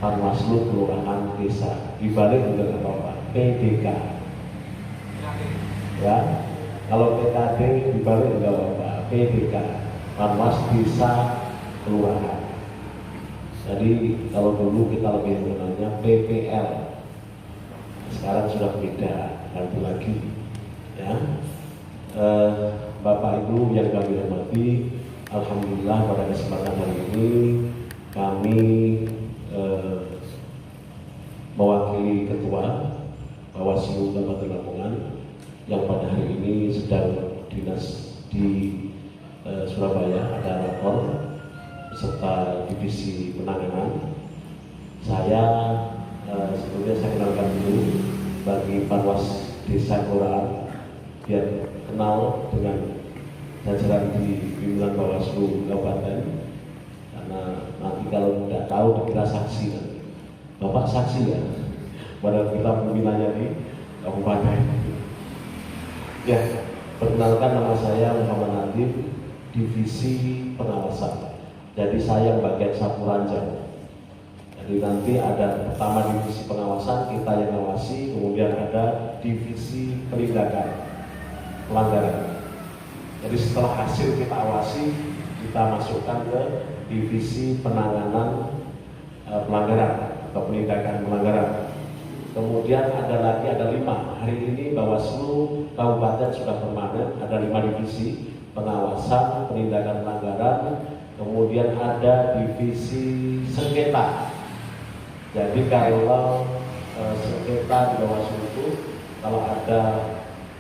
Panwaslu Kelurahan Desa. Dibalik juga apa-apa, PDK. Ya, kalau PKD dibalik juga apa-apa, PDK, Panwas Desa Kelurahan. Jadi kalau dulu kita lebih mengenalnya PPL, sekarang sudah beda, ganti lagi. Ya, Bapak Ibu yang kami hormati, alhamdulillah pada kesempatan hari ini kami mewakili Ketua Bawaslu Kabupaten Lamongan yang pada hari ini sedang dinas di Surabaya, ada lapor serta divisi penanganan. Saya sebelumnya saya kenalkan dulu bagi Panwas desa kelurahan biar kenal dengan jajaran di pimpinan Bawaslu Kabupaten, karena nanti kalau tidak tahu dikira saksi kan. Bapak saksi ya, padahal kita pimpinannya di Kabupaten. Ya, perkenalkan nama saya Muhammad Nadif, Divisi Pengawasan. Jadi saya bagian sapu ranjang. Jadi nanti ada pertama divisi pengawasan, kita yang ngawasi, kemudian ada divisi penindakan pelanggaran. Jadi setelah hasil kita awasi, kita masukkan ke divisi penanganan pelanggaran atau penindakan pelanggaran. Kemudian ada 5. Hari ini Bawaslu Kabupaten sudah permanen, ada 5 divisi pengawasan, penindakan pelanggaran, kemudian ada divisi sengketa. Jadi kalau sengketa di Bawaslu itu, kalau ada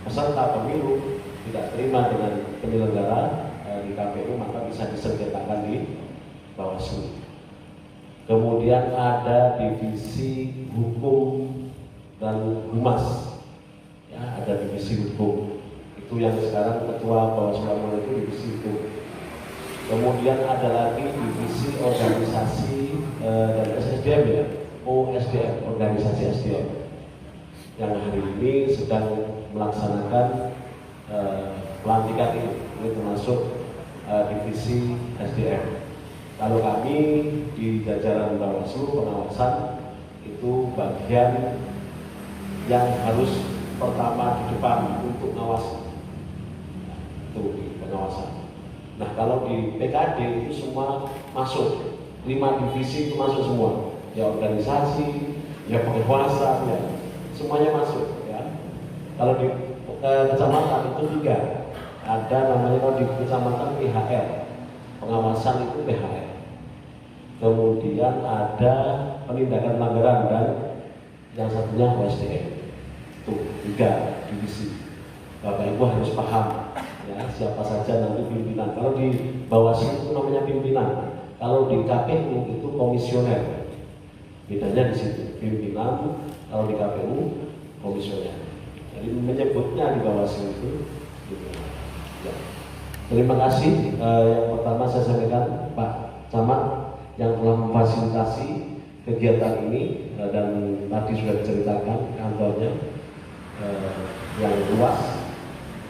peserta pemilu tidak terima dengan penyelenggara di KPU, maka bisa disengketakan di Bawaslu. Kemudian ada divisi hukum dan humas, ya, ada divisi hukum. Itu yang sekarang ketua Bawaslu itu divisi hukum. Kemudian ada lagi divisi organisasi dan SDM, ya, OSDM, organisasi SDM, yang hari ini sedang melaksanakan pelantikan ini termasuk divisi SDM. Kalau kami di jajaran Bawaslu pengawasan itu bagian yang harus pertama di depan untuk ngawasi, itu pengawasan. Nah, kalau di PKD itu semua masuk, 5 divisi itu masuk semua, ya organisasi, ya pengawasan, ya semuanya masuk, ya. Kalau di kecamatan itu 3, ada namanya kalau di kecamatan PHR, pengawasan itu PHR. Kemudian ada penindakan pelanggaran dan yang satunya OSDM. Itu 3 divisi. Bapak Ibu harus paham, ya, siapa saja nanti pimpinan. Kalau di Bawaslu itu namanya pimpinan. Kalau di KPU itu komisioner. Bedanya di situ. Pimpinan, kalau di KPU komisioner. Jadi menyebutnya di Bawaslu itu. Ya. Terima kasih. Yang pertama saya sampaikan Pak Camat yang telah memfasilitasi kegiatan ini dan tadi sudah diceritakan kantornya yang luas.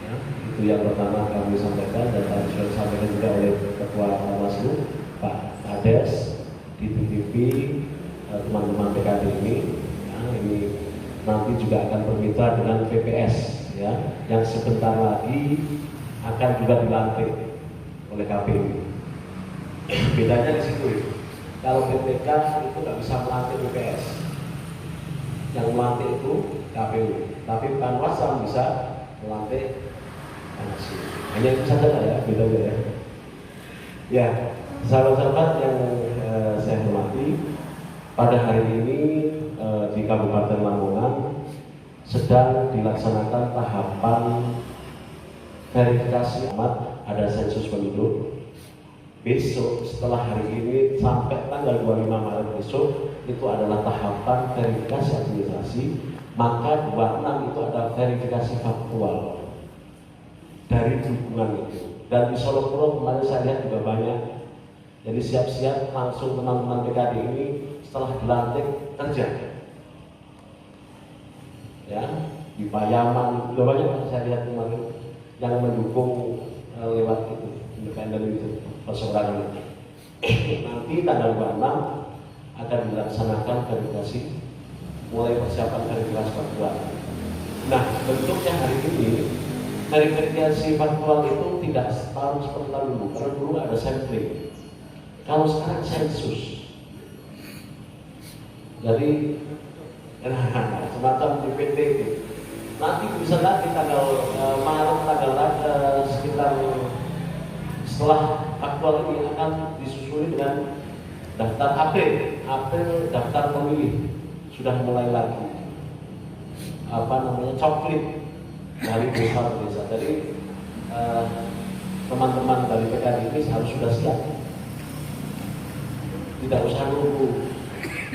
Ya, itu yang pertama kami sampaikan dan tadi sudah disampaikan juga oleh Ketua Bawaslu Pak Kades di TV teman-teman PKD ini. Ya, ini nanti juga akan bermitra dengan PPS, ya, yang sebentar lagi akan juga dilantik oleh KPU. Bedanya di situ. Kalau PPK itu nggak bisa melantik PPS, yang melantik itu KPU. Tapi Panwasam bisa melantik Panwaslu. Hanya itu saja ya, bedanya ya. Ya, sahabat-sahabat yang saya hormati, pada hari ini di Kabupaten Lamongan sedang dilaksanakan tahapan verifikasi amat ada sensus penduduk. Besok setelah hari ini sampai tanggal 25 Maret besok itu adalah tahapan verifikasi administrasi, maka 26 itu ada verifikasi faktual dari dukungan itu. Dan di Solo Puro kemarin saya lihat juga banyak. Jadi siap-siap langsung teman-teman PKD ini setelah dilantik kerja. Ya, di Payaman juga banyak saya lihat kemarin yang mendukung lewat itu independen itu perseorangan itu. Nanti tanggal 26 akan dilaksanakan verifikasi, mulai persiapan verifikasi faktual. Nah, bentuknya hari ini verifikasi faktual itu tidak setahun seperti dulu, karena dulu ada sampling. Kalau sekarang sensus, jadi semacam DPT itu. Nanti bisa lagi tanggal Maret, tanggal sekitar setelah aktual ini akan disusuli dengan daftar April daftar pemilih sudah mulai lagi coklit dari desa ke desa. Jadi teman-teman dari PKD ini harus sudah siap, tidak usah nunggu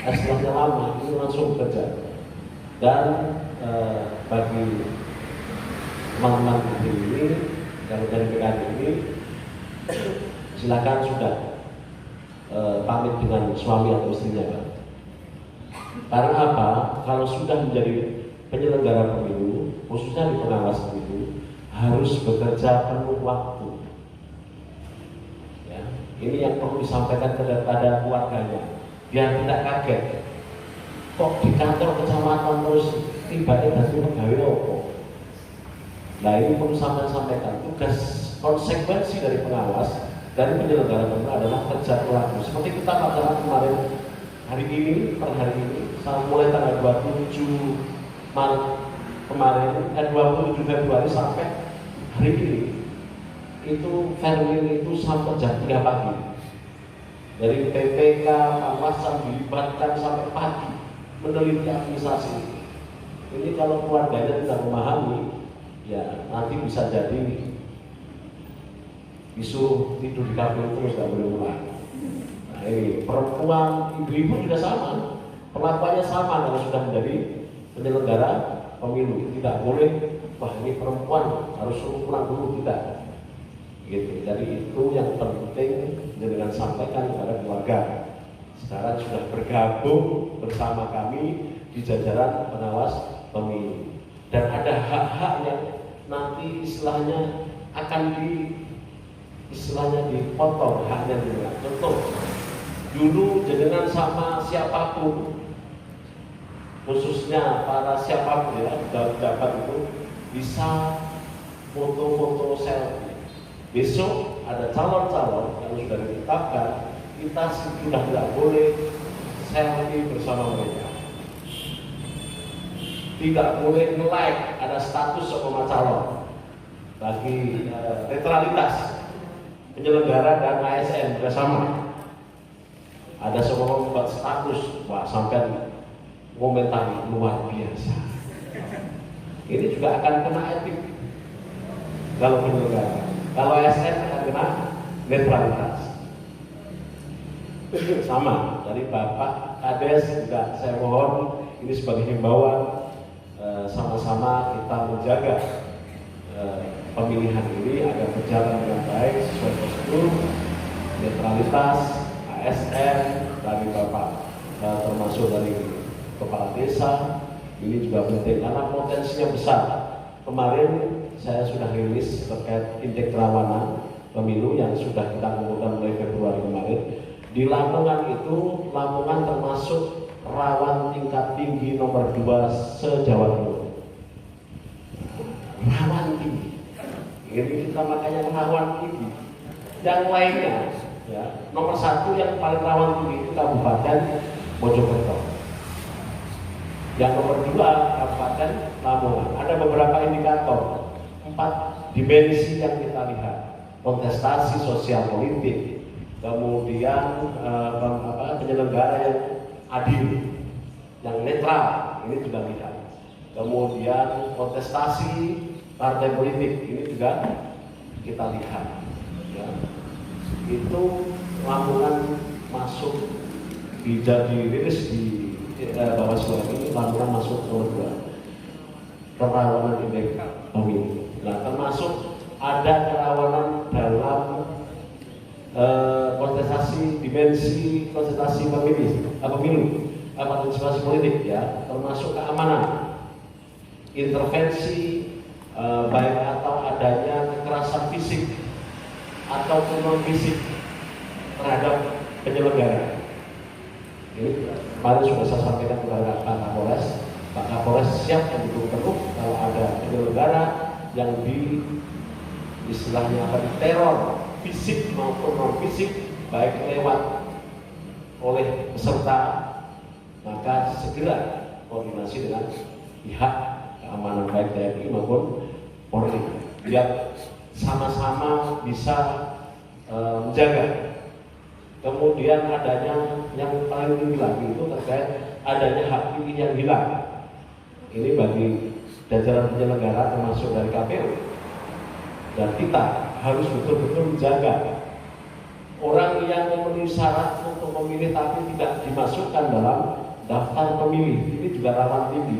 setelahnya lama, ini langsung bekerja. Dan bagi teman-teman ini yang dari PKN ini, silakan sudah pamit dengan suami atau istrinya, Pak. Karena apa? Kalau sudah menjadi penyelenggara pemilu, khususnya di pengawas pemilu, harus bekerja penuh waktu. Ya, ini yang perlu disampaikan kepada keluarganya, biar tidak kaget. Kok di kantor kecamatan terus tiba-tiba dari pegawai apa? Nah, ini perlu sampaikan. Tugas konsekuensi dari pengawas, dari penyelenggara pemilu adalah kerja keras. Seperti kita lakukan kemarin, hari ini, per hari ini, mulai tanggal 27 Maret kemarin, 27 Februari sampai hari ini, itu Fermin itu sampai jam 3 pagi. Dari PPK, pengawasan dilibatkan sampai pagi meneliti administrasi. Ini kalau keluarganya tidak memahami, ya nanti bisa jadi isu tidur di kampung terus tidak boleh mulai. Nah, ini perempuan, ibu-ibu juga sama, perlakuannya sama kalau sudah menjadi penyelenggara pemilu. Tidak boleh, wah ini perempuan harus suruh pulang dulu, tidak. Gitu. Jadi itu yang penting dengan sampaikan kepada keluarga. Sekarang sudah bergabung bersama kami di jajaran pengawas pemilu. Dan ada hak-hak yang nanti istilahnya akan dipotong haknya juga. Contoh, dulu jenengan sama siapapun, khususnya para siapapun ya, dapat itu bisa foto-foto selfie. Besok ada calon-calon yang sudah ditetapkan, kita sudah tidak boleh selfie bersama mereka. Tidak boleh nge-like ada status sama calon. Bagi netralitas penyelenggara dan ASN bersama. Ada semua membuat status, wah sampai komentar luar biasa. Ini juga akan kena etik kalau penyelenggara. Kalau ASN akan kena netralitas. Sama dari Bapak Kades juga saya mohon ini sebagai himbauan, sama-sama kita menjaga pemilihan ini agar berjalan dengan baik sesuai prosedur, netralitas, ASN dari Bapak termasuk dari kepala desa ini juga penting karena potensinya besar. Kemarin saya sudah rilis terkait indeks kerawanan pemilu yang sudah kita kumpulkan mulai Februari kemarin. Di Lamongan itu, Lamongan termasuk rawan tingkat tinggi nomor 2 se-Jawa Timur. Rawan tinggi. Ini kita makanya rawan tinggi. Yang lainnya, ya, nomor 1 yang paling rawan tinggi itu Kabupaten Mojokerto. Yang nomor 2 Kabupaten Lamongan. Ada beberapa indikator, 4 dimensi yang kita lihat. Kontestasi sosial politik, kemudian penyelenggara yang adil, yang netral, ini juga lihat. Kemudian kontestasi partai politik, ini juga kita lihat. Ya. Itu Lamongan masuk dirilis di Bawaslu ini, Lamongan masuk nomor 2 kerawanan indeks pemilu. Nah, termasuk ada kerawanan dalam kontestasi dimensi kontestasi pemilu, partisipasi politik ya, termasuk keamanan, intervensi baik atau adanya kekerasan fisik ataupun non fisik terhadap penyelenggara. Ini kemarin sudah saya sampaikan kepada Pak Kapolres. Pak Kapolres siap mendukung penuh kalau ada penyelenggara yang istilahnya akan teror fisik maupun non fisik baik lewat oleh peserta, maka segera koordinasi dengan pihak keamanan baik TNI maupun Polri biar sama-sama bisa menjaga. Kemudian adanya yang paling tinggi lagi itu terkait adanya hak pilih yang hilang. Ini bagi jajaran penyelenggara termasuk dari KPU. Dan kita harus betul-betul menjaga orang yang memenuhi syarat untuk memilih tapi tidak dimasukkan dalam daftar pemilih. Ini juga rawan tinggi.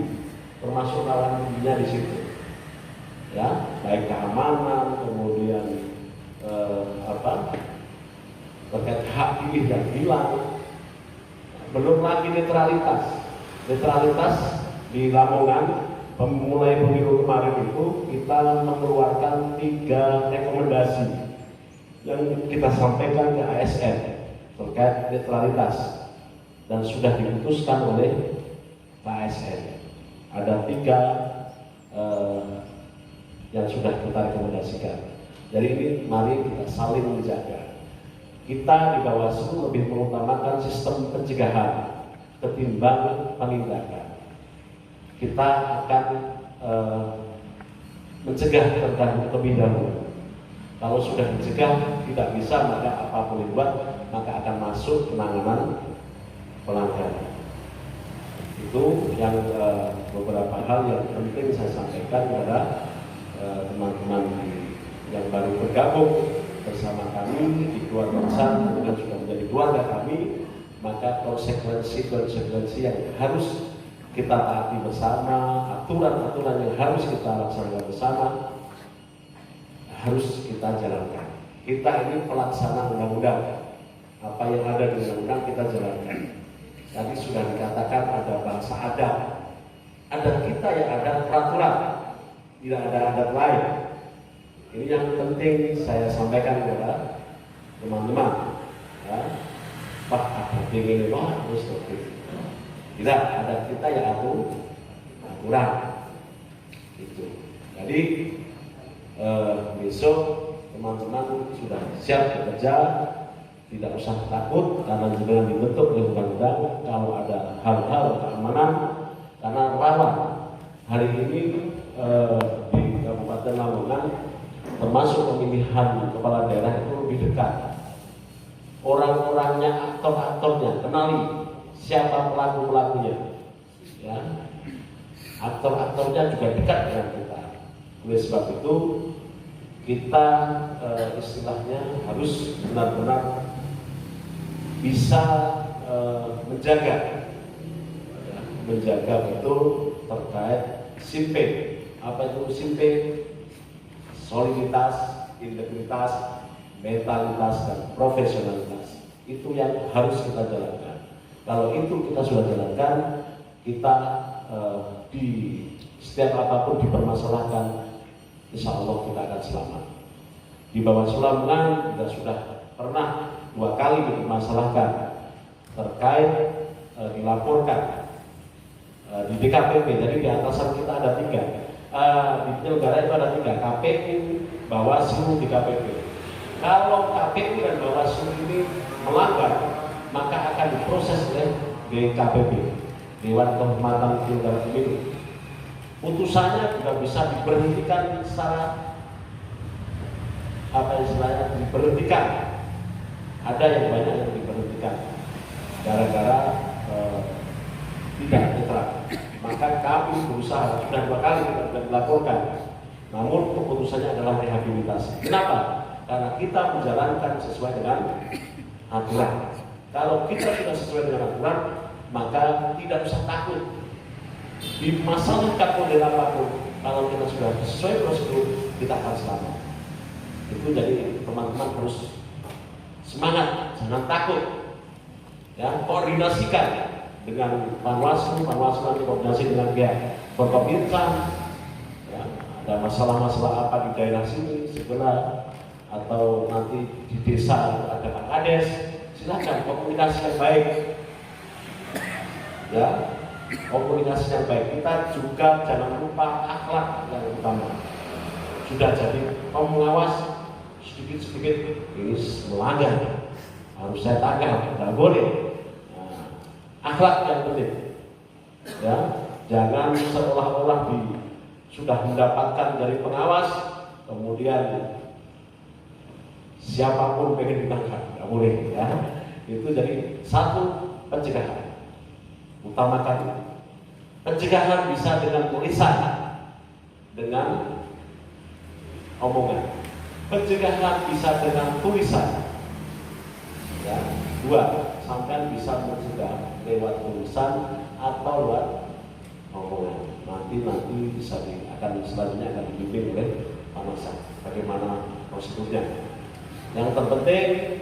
termasuk lawan tingginya di situ. Ya, baik keamanan, kemudian terkait hak pilih yang hilang, belum lagi netralitas. Netralitas di Lamongan mulai pemilu kemarin itu kita mengeluarkan 3 rekomendasi yang kita sampaikan ke ASN terkait netralitas dan sudah diputuskan oleh ASN. Ada 3 yang sudah kita rekomendasikan. Jadi ini mari kita saling menjaga. Kita di Bawaslu lebih mengutamakan sistem pencegahan ketimbang penindakan. Kita akan mencegah terlebih dahulu. Kalau sudah mencegah tidak bisa, maka apapun yang dibuat maka akan masuk penanganan pelanggaran. Itu yang beberapa hal yang penting saya sampaikan kepada teman-teman yang baru bergabung bersama kami di keluarga besar dan sudah menjadi keluarga kami, maka konsekuensi yang harus kita taati bersama, aturan-aturan yang harus kita laksanakan bersama harus kita jalankan. Kita ini pelaksana undang-undang, apa yang ada di undang-undang kita jalankan. Tadi sudah dikatakan ada bahasa adat, adat kita yang ada peraturan, tidak ada adat lain. Ini yang penting saya sampaikan kepada teman-teman. Ya. Pak, adat ini harus seperti tidak, adat kita ya aturan. Itu. Jadi besok teman-teman sudah siap bekerja, tidak usah takut karena juga dibentuk oleh undang-undang. Kalau ada hal-hal keamanan, karena rawan hari ini di Kabupaten Lamongan termasuk pemilihan kepala daerah itu lebih dekat. Orang-orangnya, aktor-aktornya, kenali siapa pelaku-pelakunya. Ya. Aktor-aktornya juga dekat dengan kita. Oleh sebab itu kita istilahnya harus benar-benar bisa menjaga betul terkait SIMPE. Apa itu SIMPE? Soliditas, integritas, mentalitas, dan profesionalitas. Itu yang harus kita jalankan. Kalau itu kita sudah jalankan, kita di setiap apapun dipermasalahkan, insya Allah kita akan selamat. Di Bawaslu Lamongan kita sudah pernah 2 kali dipermasalahkan terkait dilaporkan di DKPP. Jadi di atasan kita ada 3. Di penyelenggara itu ada 3, KPU, Bawaslu, DKPP. Kalau KPU dan Bawaslu ini melanggar, maka akan diproses oleh DKPP, Dewan Kehormatan Penyelenggara Pemilu. Putusannya juga bisa diberhentikan secara diberhentikan. Ada yang banyak yang diberhentikan gara-gara tidak netral. Maka kami berusaha, sudah 2 kali kita sudah dilaporkan, namun keputusannya adalah rehabilitasi. Kenapa? Karena kita menjalankan sesuai dengan aturan. Kalau kita tidak sesuai dengan aturan, maka tidak usah takut dimasalahkan oleh apapun. Kalau kita sudah sesuai prosedur, kita akan selamat. Itu jadi teman-teman harus semangat, jangan takut. Ya, koordinasikan dengan Panwaslu nanti koordinasi dengan pihak Forkopimda. Ya, ada masalah-masalah apa di daerah sini segera, atau nanti di desa ada Pak Kades, silakan komunikasi yang baik. Ya, komunikasi yang baik. Kita juga jangan lupa akhlak yang utama. Sudah jadi pengawas sedikit-sedikit ini melanggar, harus saya tangkap, tidak boleh. Akhlak yang penting, ya, jangan seolah-olah sudah mendapatkan dari pengawas, kemudian siapapun pengen ditangkap, nggak boleh, ya. Itu jadi satu pencegahan, utamakan pencegahan bisa dengan tulisan, dengan omongan, pencegahan bisa dengan tulisan, ya. 2, sampai bisa mencegah lewat tulisan atau lewat omongan. nanti akan selanjutnya akan dibimbing oleh Pak Masa bagaimana prosedurnya. Yang terpenting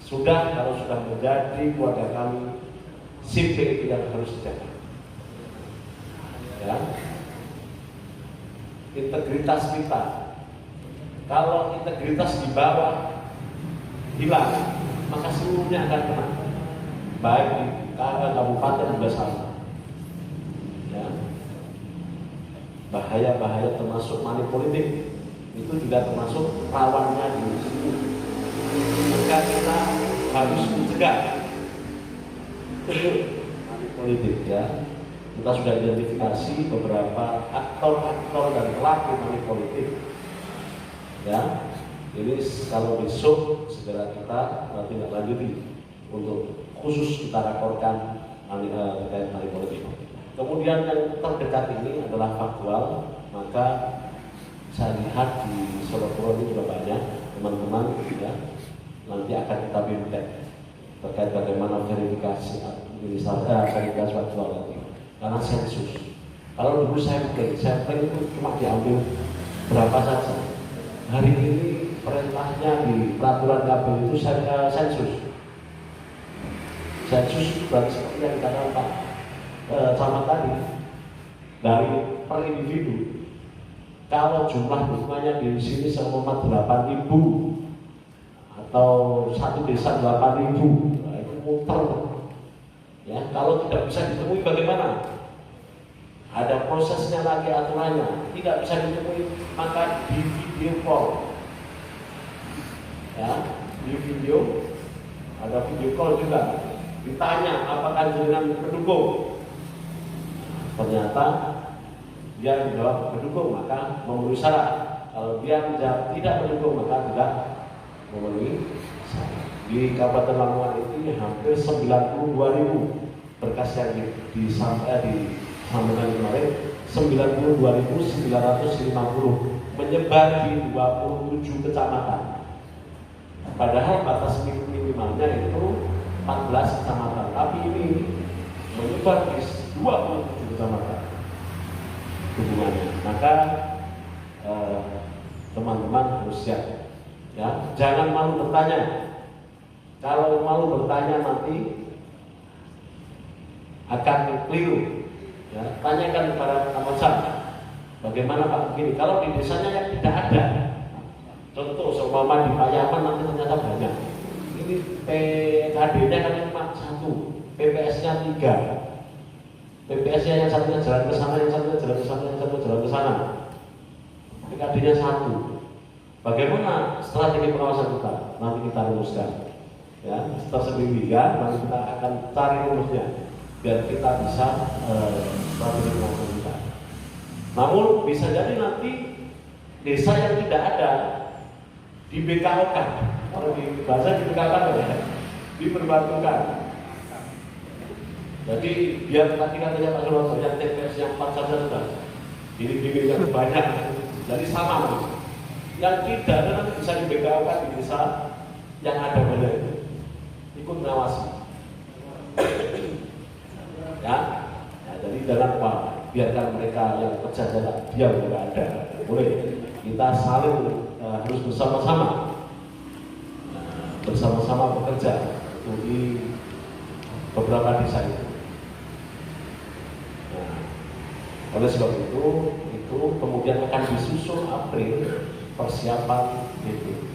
kalau sudah menjadi keluarga kami, sipil itu yang harus dijaga. Ya, integritas kita. Kalau integritas di bawah hilang, maka seluruhnya akan kena. Baik di kabupaten juga sama. Ya. Bahaya termasuk money politik itu juga termasuk rawannya di sini. Maka kita harus mencegah money politik ya. Kita sudah identifikasi beberapa aktor dan pelaku money politik. Ya, ini kalau besok segera kita tindak lanjuti untuk khusus kita laporkan terkait money politik. Kemudian yang terdekat ini adalah faktual, maka saya lihat di Solo Puro ini juga banyak teman-teman ya, nanti akan kita bimbing terkait bagaimana verifikasi verifikasi faktual nanti. Karena sensus. Kalau dulu sampling itu cuma diambil berapa saja. Hari ini perintahnya di peraturan KPU itu sensus. Sensus berarti seperti yang dikatakan Pak Camat tadi, dari per individu. Kalau jumlah dukungannya di sini seumpama 8.000 atau satu desa 8.000, nah itu muter. Ya, kalau tidak bisa ditemui bagaimana? Ada prosesnya lagi, aturannya. Tidak bisa ditemui, maka di video call. Ya, di video ada video call juga. Ditanya apakah jenengan pendukung. Ternyata dia menjawab pendukung, maka memenuhi syarat. Kalau dia menjawab tidak mendukung, maka tidak memenuhi syarat. Di Kabupaten Lamongan itu hampir 92.000 berkas yang disampaikan kemarin, 92.950 menyebar di 27 kecamatan. Padahal batas minimalnya itu 14 kecamatan, tapi ini menyebar di 27 kecamatan hubungannya. Maka teman-teman harus siap, ya, jangan malu bertanya. Kalau malu bertanya nanti akan keliru. Ya, tanyakan kepada Kapolsek, bagaimana Pak begini? Kalau di desanya yang tidak ada, contoh seumpama di Payaman nanti ternyata banyak. Ini PKD-nya kan cuma 1, PPS-nya 3, PPS-nya yang satunya jalan ke sana, yang satunya jalan ke sana, yang satunya jalan ke sana. PKD-nya 1. Bagaimana strategi pengawasan kita? Nanti kita rumuskan. Ya, tersendiri ya, nanti kita akan cari rumusnya biar kita bisa strategi pengawasan kita. Namun bisa jadi nanti desa yang tidak ada di BKO-kan, kalau di bahasa di BKO-kan ya, diperbantukan. Jadi biar tadi katanya Pak Sulawesi yang TPS yang 4 saja sudah, ini yang banyak, jadi sama. Yang tidak ada nanti bisa di BKO-kan di desa yang ada banyak. Ikut mengawasi, ya. Nah, jadi jangan lupa biarkan mereka yang kerja jalan diam juga ada, boleh. Kita saling harus bersama-sama, bersama-sama bekerja untuk di beberapa desa itu. Nah, oleh sebab itu kemudian akan disusul April persiapan DPP.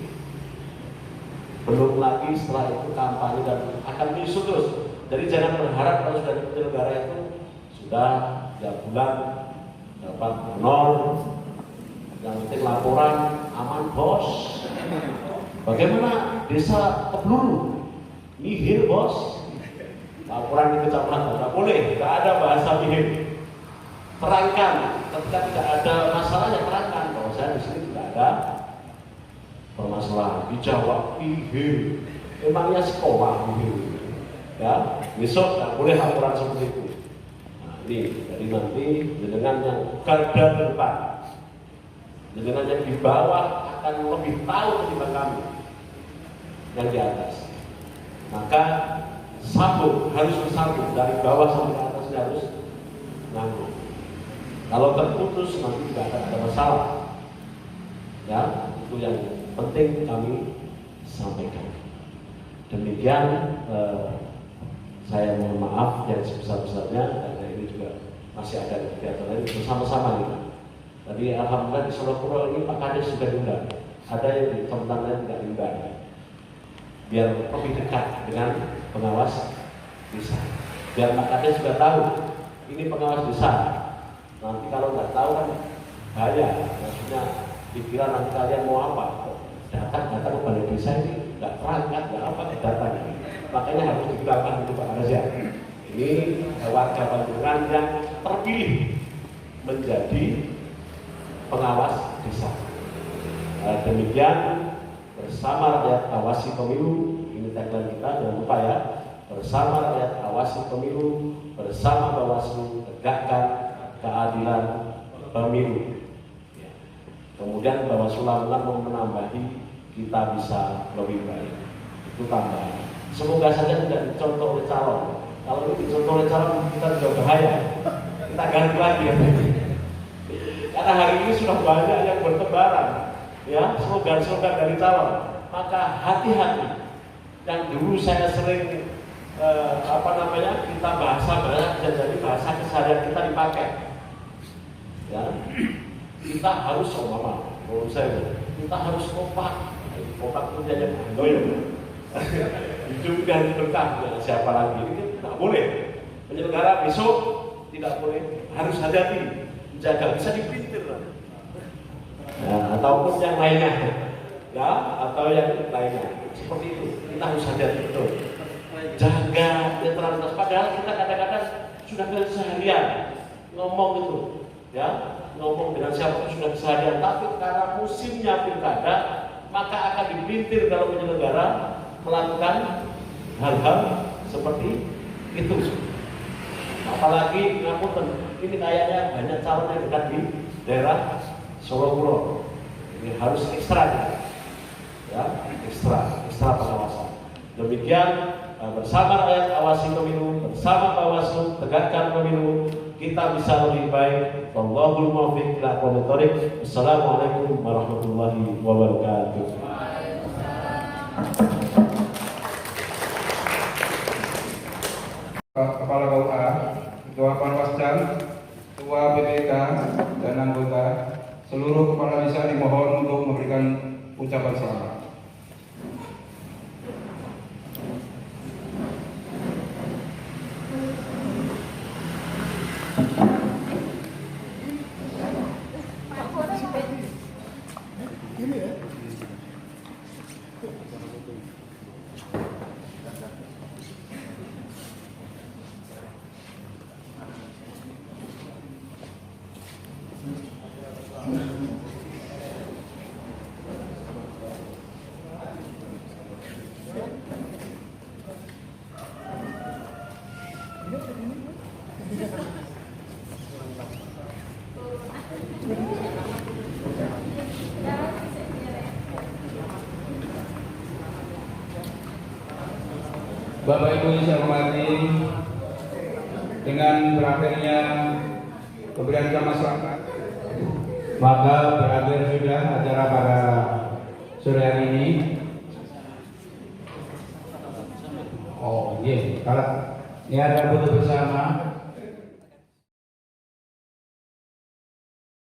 Belum lagi setelah itu kampanye dan akan menyusul terus. Jadi jangan berharap kalau sudah di penyelenggara itu sudah tiap bulan dapat honor, yang penting laporan aman bos. Bagaimana desa Peluru? Nihil bos. Laporan di kecamatan tidak boleh, tidak ada bahasa nihil. Terangkan, ketika tidak ada masalah ya terangkan bahwa saya di sini tidak ada permasalahan. Dijawab nihil. Emangnya sekolah nihil. Ya, besok tidak boleh laporan seperti itu. Nah, ini jadi nanti dengan yang garda depan, dengan yang di bawah akan lebih tahu ketimbang kami yang di atas. Maka sambung, harus bersambung dari bawah sampai ke atas, harus nyambung. Kalau terputus nanti tidak akan ada masalah. Ya, itu yang penting kami sampaikan. Demikian saya mohon maaf yang sebesar-besarnya karena ini juga masih ada kegiatan lain bersama-sama kita. Tadi alhamdulillah di Solo Puro ini Pak Kades sudah diundang. Ada yang di tempat lain tidak diundang. Biar lebih dekat dengan pengawas desa. Biar Pak Kades sudah tahu ini pengawas desa. Nanti kalau nggak tahu kan bahaya. Maksudnya dikira nanti kalian mau apa? Datang ke balai desa ini nggak perangkat, nggak apa datang. Makanya harus diberitakan itu Pak Kades ya. Ini warga Bandungan yang terpilih menjadi pengawas desa. Demikian bersama rakyat awasi pemilu, ini tagline kita, jangan lupa ya. Bersama rakyat awasi pemilu, bersama Bawaslu tegakkan keadilan pemilu. Kemudian Bawaslu Lamongan mau menambahi kita bisa lebih baik. Itu tambahan. Semoga saja tidak dicontoh oleh calon. Kalau ini dicontoh oleh calon kita juga bahaya. Kita ganti lagi ya. Karena hari ini sudah banyak yang bertebaran, ya slogan-slogan dari calon. Maka hati-hati. Yang dulu saya sering kita bahasa bisa jadi bahasa keseharian kita dipakai. Ya, kita harus sama, menurut saya kita harus kompak. Kompak itu jadi doyong. Hidup dan berkah ya, siapa lagi ini tidak boleh. Penyelenggara besok tidak boleh, harus hati-hati. Jaga bisa dipelintir ya, ataupun yang lainnya ya, atau yang lainnya seperti itu. Kita harus hati-hati betul jaga netralitas, padahal kita kadang-kadang sudah keseharian ngomong itu ya, ngomong dengan siapa sudah keseharian, tapi karena musimnya pilkada maka akan dipelintir kalau penyelenggara melakukan hal-hal seperti itu. Apalagi ngapunten, ini kayaknya banyak calon yang dekat di daerah Solo Puro. Ini harus ekstra ya, ekstra pengawasan. Demikian bersama rakyat awasi pemilu, bersama Bawaslu tegakkan pemilu, kita bisa lebih baik. Wallahul muwaffiq ila aqwamit thoriq. Assalamualaikum warahmatullahi wabarakatuh. Kepala KUA, Ketua Panwascam, Ketua BPK, dan anggota, seluruh kepala desa dimohon untuk memberikan ucapan selamat. Bapak Ibu yang saya hormati, dengan berakhirnya pemberian ucapan selamat, maka berakhir sudah acara pada sore hari ini. Oh iya, kalau ini ada foto bersama